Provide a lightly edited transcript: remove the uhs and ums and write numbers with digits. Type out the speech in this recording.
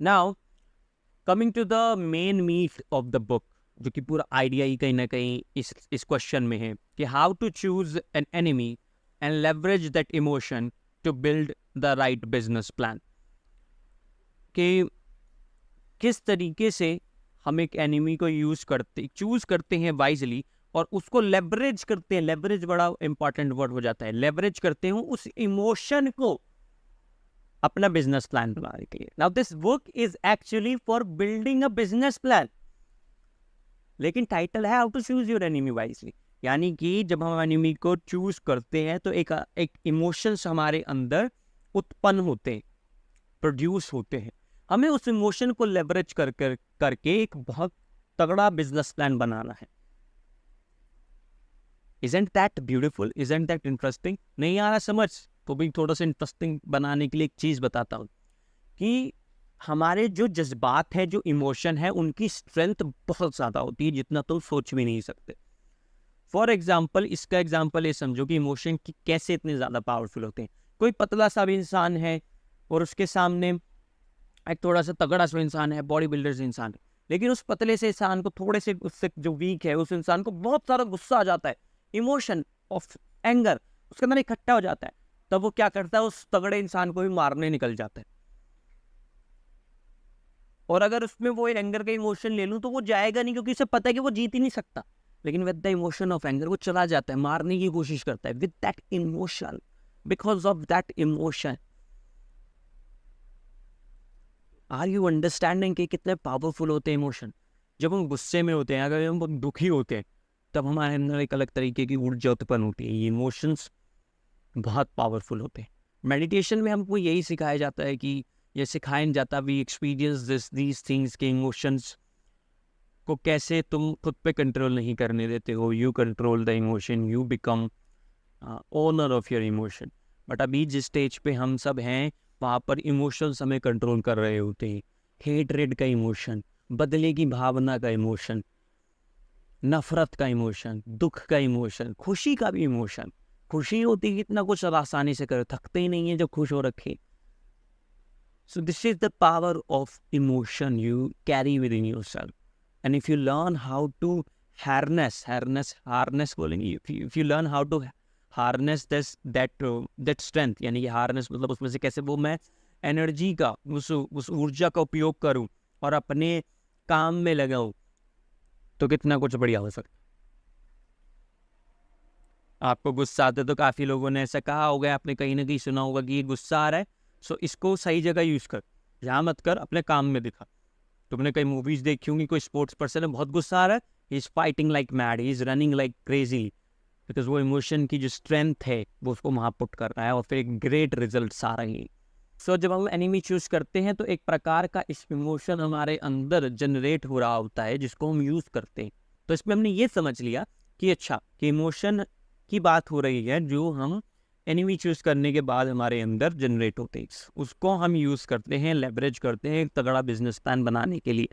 Now coming to the main meat of the book, जो कि पूरा आइडिया ही कहीं ना कहीं इस क्वेश्चन में है कि how to choose an enemy and leverage that emotion to build the right business plan. कि किस तरीके से हम एक एनिमी को चूज करते हैं वाइजली, और उसको लेवरेज करते हैं। लेवरेज बड़ा इंपॉर्टेंट वर्ड हो जाता है। लेवरेज करते हैं उस इमोशन को अपना बिजनेस प्लान बनाने के लिए। Now this book is actually for building a business plan, लेकिन टाइटल है how to choose your enemy wisely. यानी कि जब हम एनिमी को चूज करते हैं तो एक इमोशंस हमारे अंदर उत्पन्न होते हैं, प्रोड्यूस होते हैं। हमें उस इमोशन को लेवरेज करके एक बहुत तगड़ा बिजनेस प्लान बनाना है। Isn't that beautiful? Isn't that interesting? नहीं आ रहा समझ तो भी थोड़ा सा इंटरेस्टिंग बनाने के लिए एक चीज बताता हूँ कि हमारे जो जज्बात है, जो इमोशन है, उनकी स्ट्रेंथ बहुत ज्यादा होती है, जितना तो सोच भी नहीं सकते। फॉर एग्जाम्पल, इसका एग्जाम्पल ये समझो कि इमोशन की कैसे इतने ज्यादा पावरफुल होते हैं। कोई पतला सा भी इंसान है और उसके सामने एक थोड़ा सा तगड़ा सा इंसान है, बॉडी बिल्डर से इंसान है, लेकिन उस पतले से इंसान को, थोड़े से उससे जो वीक है, उस इंसान को बहुत सारा गुस्सा आ जाता है, इमोशन ऑफ एंगर उसके अंदर इकट्ठा हो जाता है। तब वो क्या करता है, उस तगड़े इंसान को भी मारने निकल जाता है। और अगर उसमें वो एंगर का इमोशन ले लूं तो वो जाएगा नहीं, क्योंकि उसे पता है कि वो जीत ही नहीं सकता। लेकिन with the emotion of anger वो चला जाता है, मारने की कोशिश करता है with that emotion, because of that emotion. Are you understanding कि कितने पावरफुल होते हैं इमोशन? जब हम गुस्से में होते हैं, अगर हम बहुत दुखी होते हैं, तब हमारे अंदर एक अलग तरीके की ऊर्जा उत्पन्न होती है। ये इमोशंस बहुत पावरफुल होते हैं। मेडिटेशन में हमको यही सिखाया जाता है कि ये सिखाया नहीं जाता, वी एक्सपीरियंस दीज थिंग्स के इमोशंस को कैसे तुम खुद पे कंट्रोल नहीं करने देते हो। You control the emotion, you become owner of your emotion. But अभी जिस स्टेज पे हम सब हैं, वहाँ पर इमोशंस हमें कंट्रोल कर रहे होते हैं। हेटरेड का इमोशन, बदले की भावना का इमोशन, नफरत का इमोशन, दुख का इमोशन, खुशी का भी इमोशन। खुशी होती है इतना कुछ आसानी से कर, थकते ही नहीं है जब खुश हो रखे। So this is the power of emotion you carry within yourself. And if you learn how to harness बोलेंगे, if you learn how to harness that strength, यानी कि हार्नेस मतलब उसमें से कैसे वो मैं एनर्जी का, उस ऊर्जा का उपयोग करूं और अपने काम में लगाऊं, तो कितना कुछ बढ़िया हो सकता। आपको गुस्सा आता है तो काफी लोगों ने ऐसा कहा होगा, आपने कहीं ना कहीं सुना होगा कि ये गुस्सा आ रहा है, सो इसको सही जगह यूज कर, यहाँ मत कर, अपने काम में दिखा। तुमने कई मूवीज देखी होंगी, कोई स्पोर्ट्स पर्सन है, बहुत गुस्सा आ रहा है, he is fighting like mad, he is running like crazy, because वो इमोशन की जो स्ट्रेंथ है वो उसको वहां पुट कर रहा है और फिर एक ग्रेट रिजल्ट आ रही है। सो जब हम एनिमी चूज करते हैं तो एक प्रकार का इस इमोशन हमारे अंदर जनरेट हो रहा होता है, जिसको हम यूज करते हैं। तो इसमें हमने ये समझ लिया कि अच्छा, कि इमोशन की बात हो रही है जो हम एनिमी चूज करने के बाद हमारे अंदर जनरेट होते हैं, उसको हम यूज करते हैं, लेवरेज करते हैं एक तगड़ा बिजनेस प्लान बनाने के लिए।